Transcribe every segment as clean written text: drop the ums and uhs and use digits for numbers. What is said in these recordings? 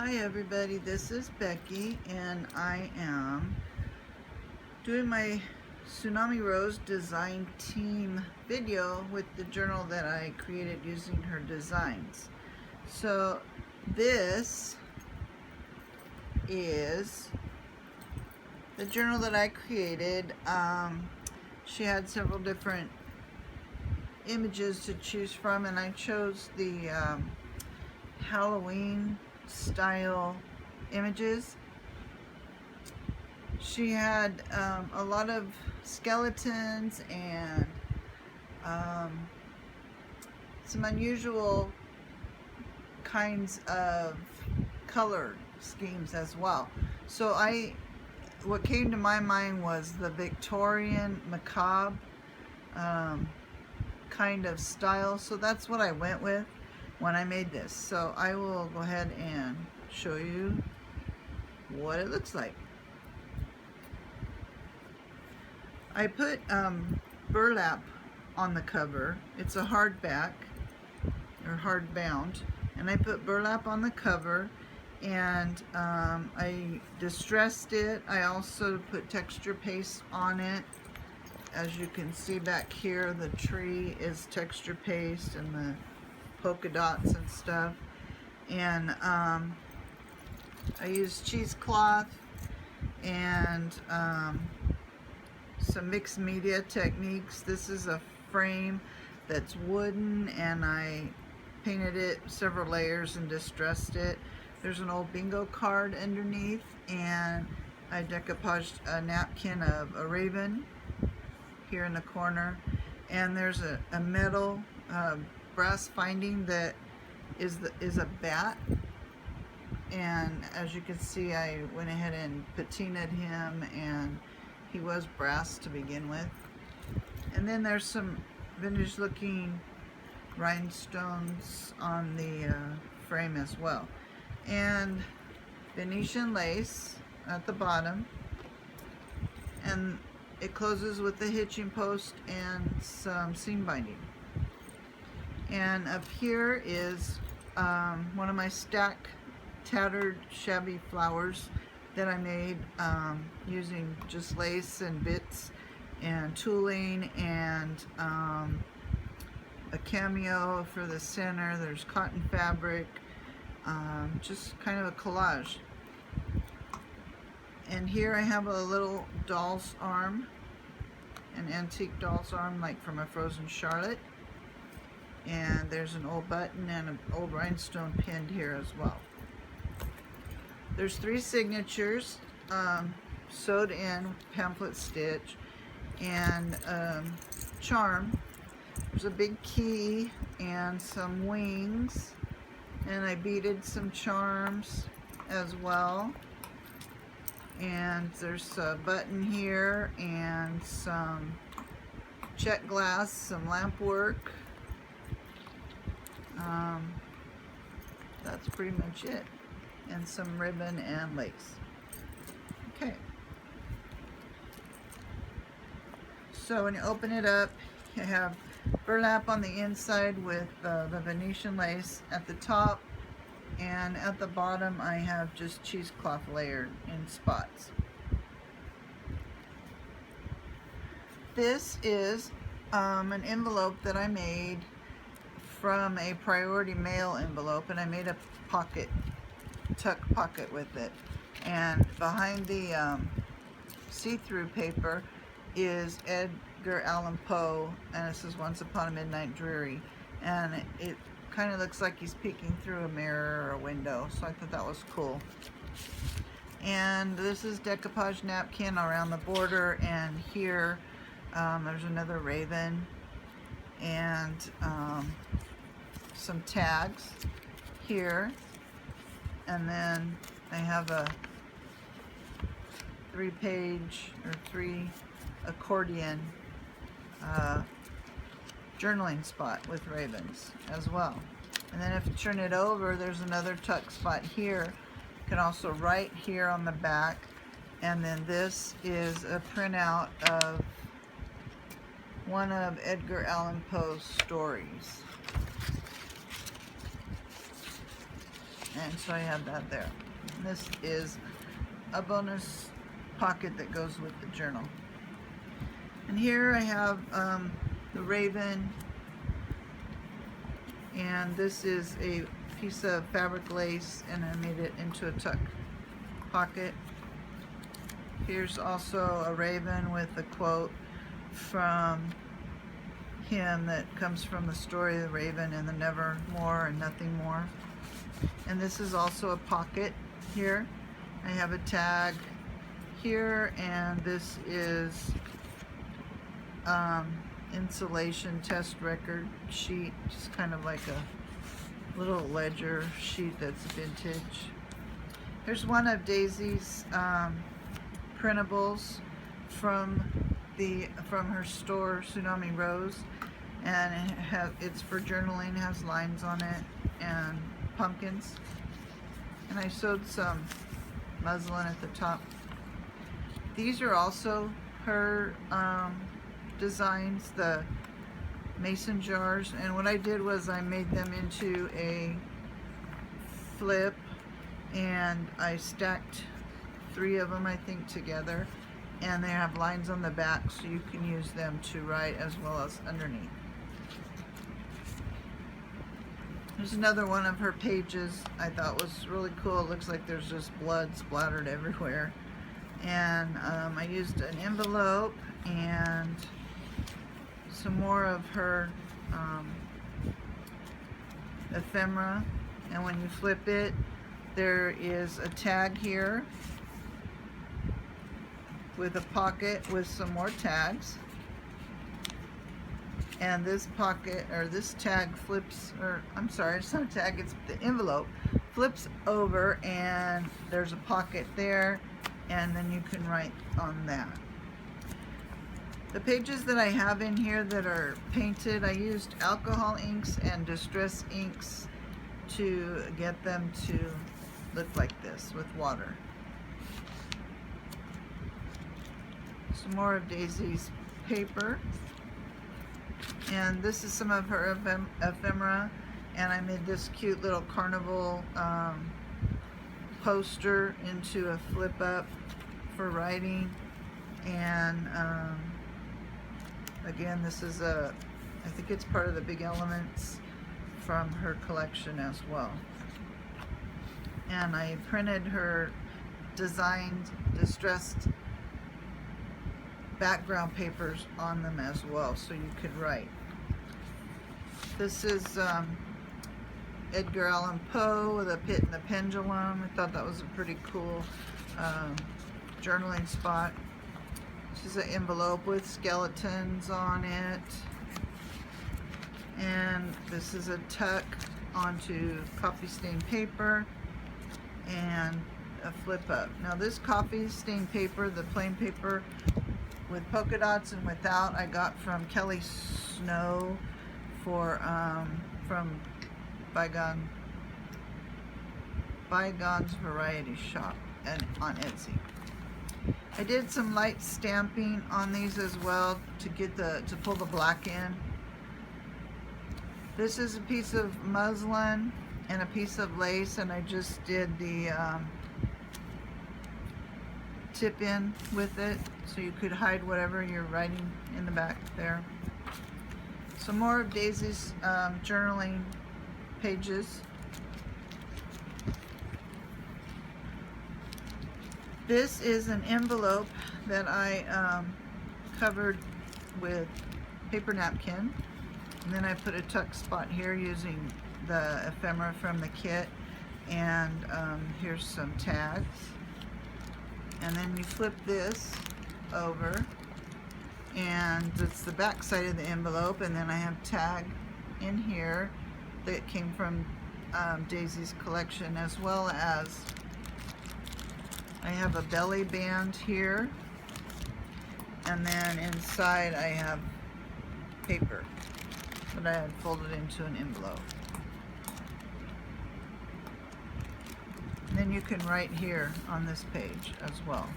Hi everybody, this is Becky and I am doing my Tsunami Rose design team video with the journal that I created using her designs. So this is the journal that I created. She had several different images to choose from and I chose the Halloween style images. She had a lot of skeletons and some unusual kinds of color schemes as well. So what came to my mind was the Victorian Macabre kind of style, so that's what I went with when I made this. So I will go ahead and show you what it looks like. I put burlap on the cover. It's a hardback or hardbound, and I put burlap on the cover and I distressed it. I also put texture paste on it. As you can see back here, the tree is texture paste and the polka dots and stuff. And I used cheesecloth and some mixed media techniques. This is a frame that's wooden and I painted it several layers and distressed it. There's an old bingo card underneath and I decoupaged a napkin of a raven here in the corner, and there's a metal brass finding that is a bat, and as you can see I went ahead and patinaed him and he was brass to begin with. And then there's some vintage looking rhinestones on the frame as well, and Venetian lace at the bottom, and it closes with the hitching post and some seam binding. And up here is one of my stack tattered shabby flowers that I made using just lace and bits and tooling and a cameo for the center. There's cotton fabric, just kind of a collage. And here I have a little doll's arm, an antique doll's arm like from a Frozen Charlotte. And there's an old button and an old rhinestone pinned here as well. There's 3 signatures sewed in pamphlet stitch and charm. There's a big key and some wings, and I beaded some charms as well. And there's a button here and some check glass, some lamp work. That's pretty much it, and some ribbon and lace. Okay, so when you open it up, you have burlap on the inside with the Venetian lace at the top, and at the bottom I have just cheesecloth layered in spots. This is an envelope that I made from a priority mail envelope, and I made a pocket, tuck pocket with it. And behind the see-through paper is Edgar Allan Poe, and this is Once Upon a Midnight Dreary, and it kind of looks like he's peeking through a mirror or a window, so I thought that was cool. And this is decoupage napkin around the border, and here there's another raven and some tags here, and then I have a 3-page or 3 accordion journaling spot with ravens as well. And then if you turn it over, there's another tuck spot here. You can also write here on the back, and then this is a printout of one of Edgar Allan Poe's stories. And so I have that there. And this is a bonus pocket that goes with the journal. And here I have the raven, and this is a piece of fabric lace, and I made it into a tuck pocket. Here's also a raven with a quote from him that comes from the story of the raven and the nevermore and nothing more. And this is also a pocket here. I have a tag here, and this is insulation test record sheet, just kind of like a little ledger sheet that's vintage. Here's one of Daisy's printables from her store, Tsunami Rose, and it's for journaling. It has lines on it and pumpkins, and I sewed some muslin at the top. These are also her designs, the mason jars, and what I did was I made them into a flip, and I stacked 3 of them, I think, together, and they have lines on the back so you can use them to write as well as underneath. There's another one of her pages I thought was really cool. It looks like there's just blood splattered everywhere, and I used an envelope and some more of her ephemera, and when you flip it, there is a tag here with a pocket with some more tags, and this pocket, or this tag flips, or I'm sorry, it's not a tag, it's the envelope flips over, and there's a pocket there, and then you can write on that. The pages that I have in here that are painted, I used alcohol inks and distress inks to get them to look like this with water. Some more of Daisy's paper, and this is some of her ephemera, and I made this cute little carnival poster into a flip up for writing, and again, this is I think it's part of the Big Elements from her collection as well. And I printed her designed distressed background papers on them as well, so you could write. This is Edgar Allan Poe with a pit and the pendulum. I thought that was a pretty cool journaling spot. This is an envelope with skeletons on it, and this is a tuck onto coffee stained paper and a flip up. Now this coffee stained paper, the plain paper with polka dots and without, I got from Kelly Snow for from Bygone's Variety Shop and on Etsy. I did some light stamping on these as well to get to pull the black in. This is a piece of muslin and a piece of lace, and I just did the tip in with it so you could hide whatever you're writing in the back there. Some more of Daisy's journaling pages. This is an envelope that I covered with paper napkin, and then I put a tuck spot here using the ephemera from the kit, and here's some tags. And then you flip this over, and it's the back side of the envelope, and then I have tag in here that came from Daisy's collection, as well as I have a belly band here, and then inside I have paper that I had folded into an envelope. And then you can write here on this page as well.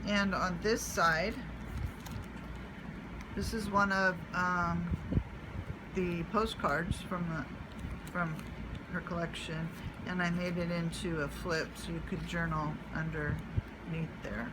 And on this side, this is one of the postcards from her collection, and I made it into a flip so you could journal underneath there.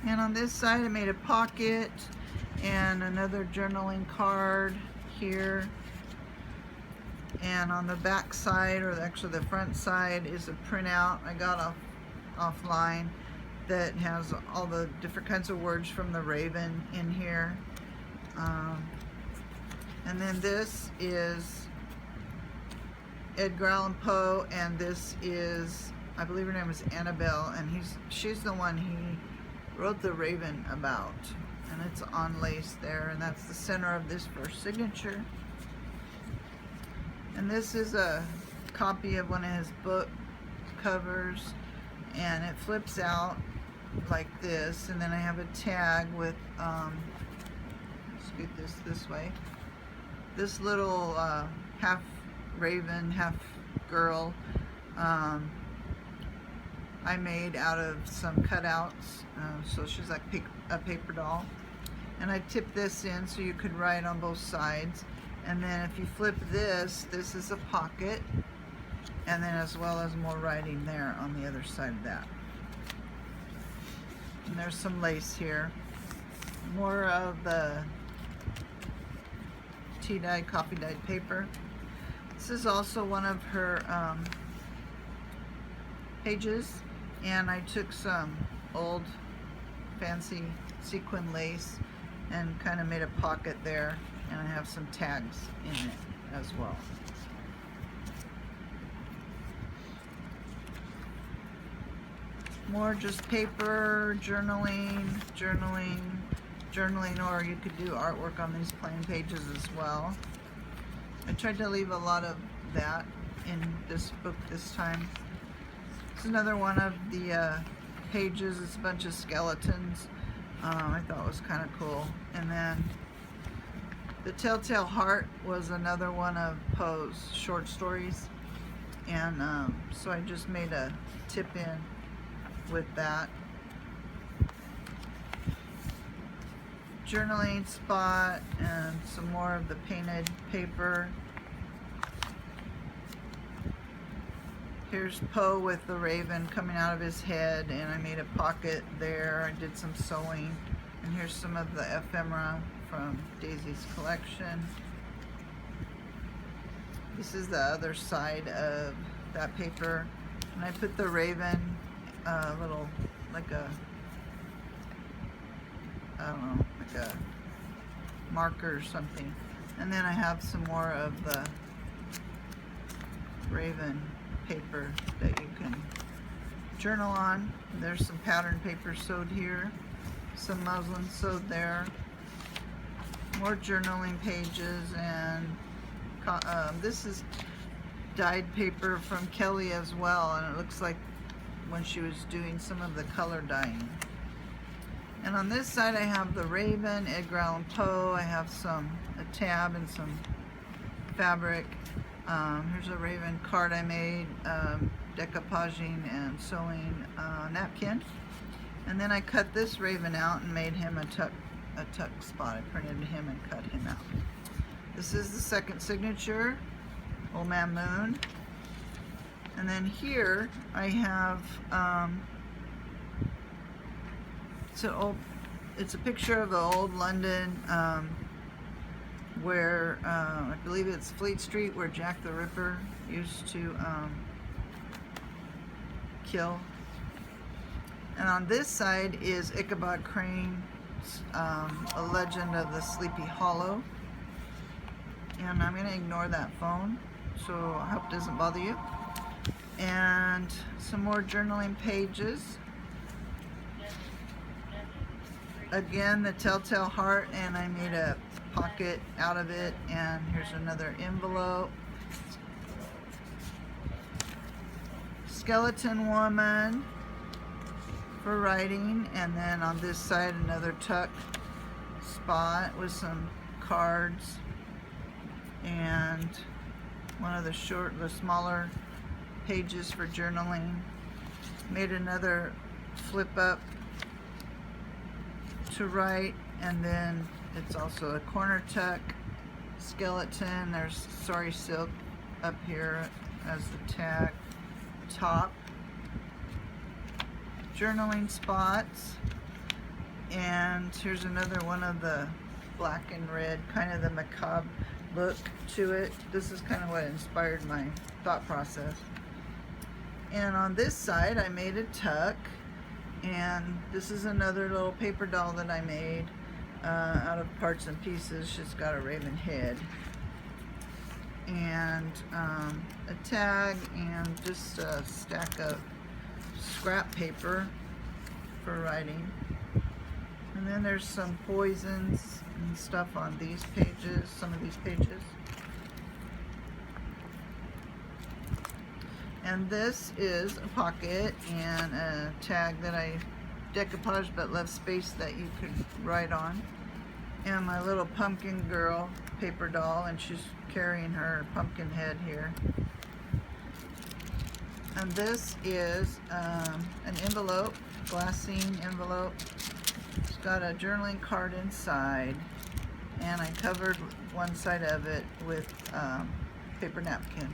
And on this side I made a pocket and another journaling card here. And on the back side, or actually the front side, is a printout I got offline that has all the different kinds of words from the Raven in here. And then this is Edgar Allan Poe, and this is, I believe her name is Annabelle, and she's the one he wrote the Raven about. And it's on lace there, and that's the center of this first signature. And this is a copy of one of his book covers, and it flips out like this, and then I have a tag with, scoot this way, this little half raven, half girl, I made out of some cutouts, so she's like a paper doll. And I tipped this in so you could write on both sides. And then if you flip this is a pocket, and then as well as more writing there on the other side of that. And there's some lace here. More of the tea-dyed, coffee-dyed paper. This is also one of her pages, and I took some old fancy sequin lace and kind of made a pocket there, and I have some tags in it as well. More just paper, journaling, or you could do artwork on these plain pages as well. I tried to leave a lot of that in this book this time. It's another one of the pages. It's a bunch of skeletons. I thought it was kind of cool. And then The Telltale Heart was another one of Poe's short stories. And so I just made a tip in with that. Journaling spot and some more of the painted paper. Here's Poe with the raven coming out of his head, and I made a pocket there. I did some sewing. And here's some of the ephemera from Daisy's collection. This is the other side of that paper. And I put the raven, little, like a, I don't know, like a marker or something. And then I have some more of the raven paper that you can journal on. There's some pattern paper sewed here, some muslin sewed there, more journaling pages, and this is dyed paper from Kelly as well, and it looks like when she was doing some of the color dyeing. And on this side I have the Raven, Edgar Allan Poe. I have a tab and some fabric. Here's a Raven card I made, decoupaging and sewing napkin. And then I cut this Raven out and made him a tuck spot. I printed him and cut him out. This is the second signature, Old Man Moon. And then here I have it's a picture of the old London, where I believe it's Fleet Street, where Jack the Ripper used to kill. And on this side is Ichabod Crane's A Legend of the Sleepy Hollow. And I'm going to ignore that phone, so I hope it doesn't bother you. And some more journaling pages. Again, the Telltale Heart, and I made a pocket out of it. And here's another envelope. Skeleton Woman for writing, and then on this side another tuck spot with some cards and one of the smaller pages for journaling. Made another flip up to write, and then it's also a corner tuck skeleton. There's Sorry Silk up here as the tag top. Journaling spots, and here's another one of the black and red, kind of the macabre look to it. This is kind of what inspired my thought process. And on this side I made a tuck, and this is another little paper doll that I made out of parts and pieces. She's got a raven head and a tag and just a stack of scrap paper for writing. And then there's some poisons and stuff on these pages, some of these pages. And this is a pocket and a tag that I decoupaged but left space that you could write on. And my little pumpkin girl paper doll, and she's carrying her pumpkin head here. And this is an envelope, glassine envelope. It's got a journaling card inside, and I covered one side of it with paper napkin.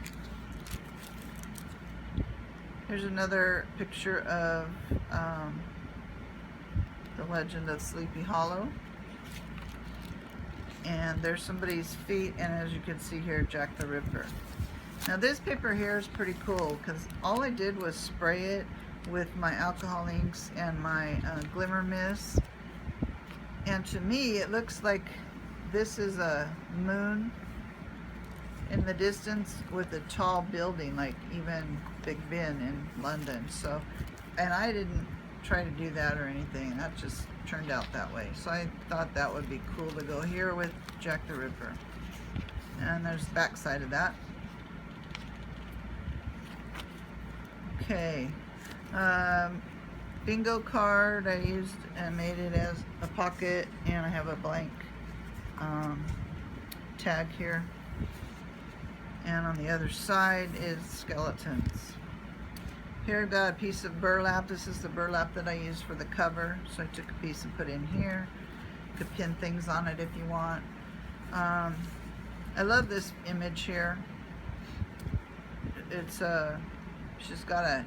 Here's another picture of the Legend of Sleepy Hollow. And there's somebody's feet, and as you can see here, Jack the Ripper. Now this paper here is pretty cool because all I did was spray it with my alcohol inks and my glimmer mist, and to me it looks like this is a moon in the distance with a tall building like even Big Ben in London. So, and I didn't try to do that or anything, that just turned out that way. So I thought that would be cool to go here with Jack the Ripper. And there's the back side of that. Okay, bingo card I used and made it as a pocket, and I have a blank tag here. And on the other side is skeletons. Here I've got a piece of burlap. This is the burlap that I used for the cover, so I took a piece and put it in here. You could pin things on it if you want. I love this image here. It's she's got a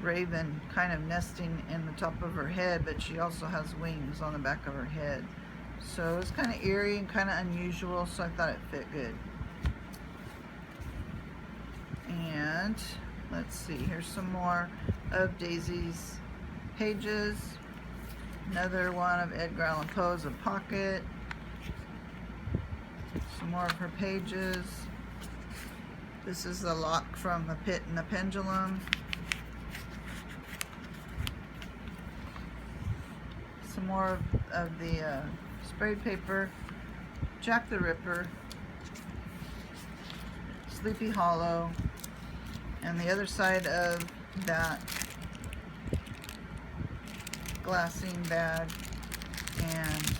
raven kind of nesting in the top of her head, but she also has wings on the back of her head. So it's kind of eerie and kind of unusual, so I thought it fit good. And let's see, here's some more of Daisy's pages. Another one of Edgar Allan Poe's A Pocket. Some more of her pages. This is the lock from The Pit and the Pendulum. Some more of the sprayed paper. Jack the Ripper. Sleepy Hollow. And the other side of that glassine bag and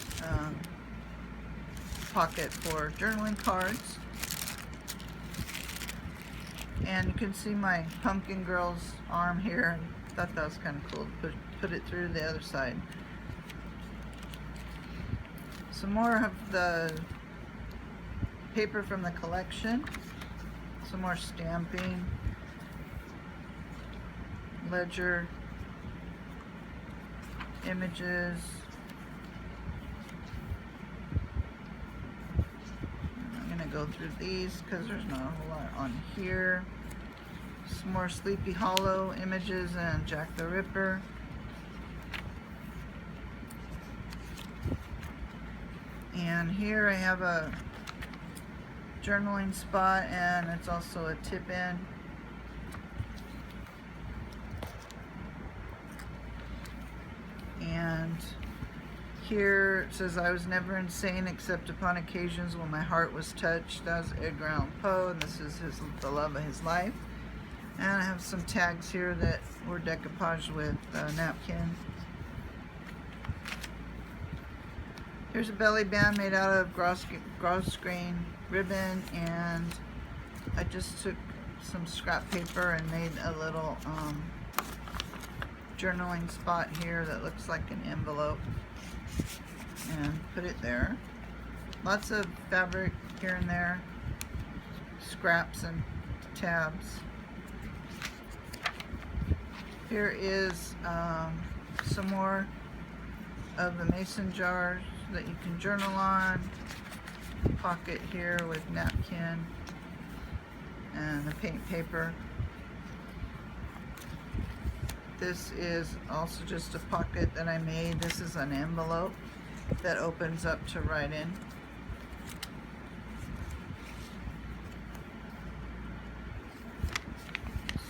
pocket for journaling cards. And you can see my pumpkin girl's arm here. I thought that was kind of cool to put it through the other side. Some more of the paper from the collection. Some more stamping. Ledger images. I'm going to go through these because there's not a whole lot on here. Some more Sleepy Hollow images and Jack the Ripper. And here I have a journaling spot, and it's also a tip-in. And here it says, I was never insane except upon occasions when my heart was touched. That was Edgar Allan Poe, and this is the love of his life. And I have some tags here that were decoupaged with napkin. Here's a belly band made out of grosgrain ribbon, and I just took some scrap paper and made a little journaling spot here that looks like an envelope, and put it there. Lots of fabric here and there, scraps and tabs. Here is some more of the mason jars that you can journal on. Pocket here with napkin and the paint paper. This is also just a pocket that I made. This is an envelope that opens up to write in.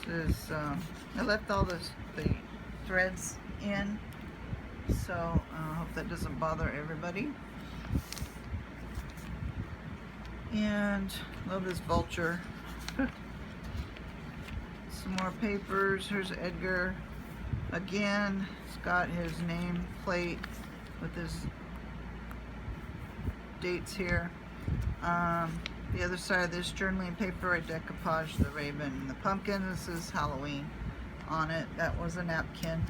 This is, I left all the threads in, so I hope that doesn't bother everybody. And love this vulture. Some more papers. Here's Edgar. Again, it's got his name plate with his dates here. The other side of this journaling paper, I decoupaged the raven and the pumpkin. This is Halloween on it. That was a napkin.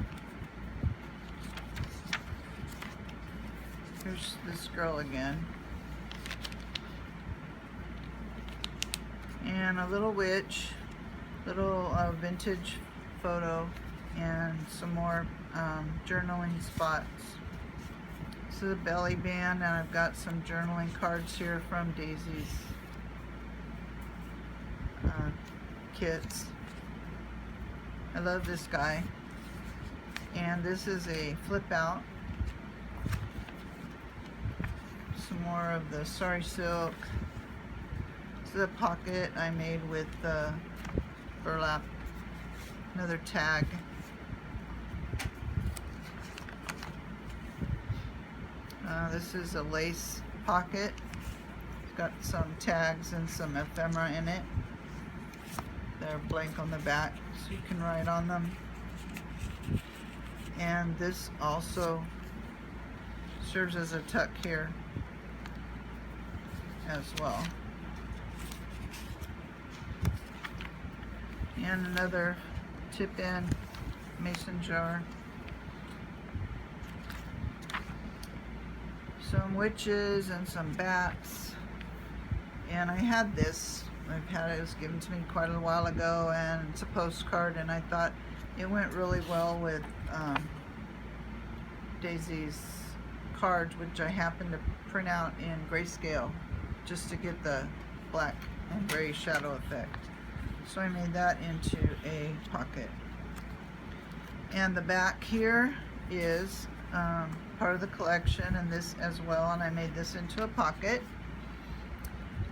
Here's this girl again. And a little witch, little vintage photo, and some more journaling spots. This is a belly band, and I've got some journaling cards here from Daisy's kits. I love this guy. And this is a flip out. Some more of the sari silk. This is a pocket I made with burlap. Another tag. This is a lace pocket. It's got some tags and some ephemera in it. They're blank on the back, so you can write on them. And this also serves as a tuck here as well. And another tip-in mason jar. Some witches and some bats. And I had this. It was given to me quite a while ago, and it's a postcard, and I thought it went really well with Daisy's cards, which I happened to print out in grayscale just to get the black and gray shadow effect. So I made that into a pocket. And the back here is part of the collection, and this as well, and I made this into a pocket.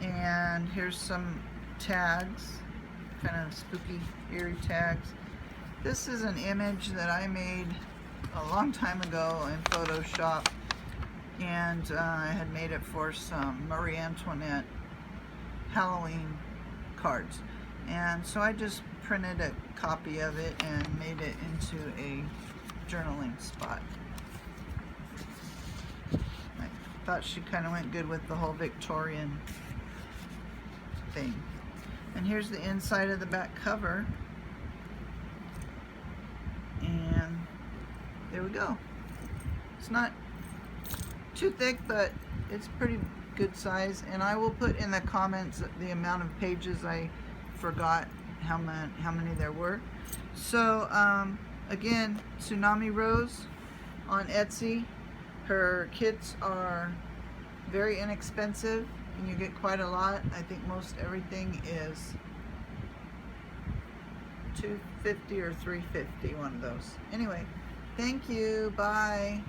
And here's some tags, kind of spooky, eerie tags. This is an image that I made a long time ago in Photoshop, and I had made it for some Marie Antoinette Halloween cards. And so I just printed a copy of it and made it into a journaling spot. I thought she kind of went good with the whole Victorian thing. And here's the inside of the back cover. And there we go. It's not too thick, but it's pretty good size. And I will put in the comments the amount of pages. I forgot how many there were. So again, Tsunami Rose on Etsy. Her kits are very inexpensive, and you get quite a lot. I think most everything is $2.50 or $3.50, one of those. Anyway, thank you. Bye.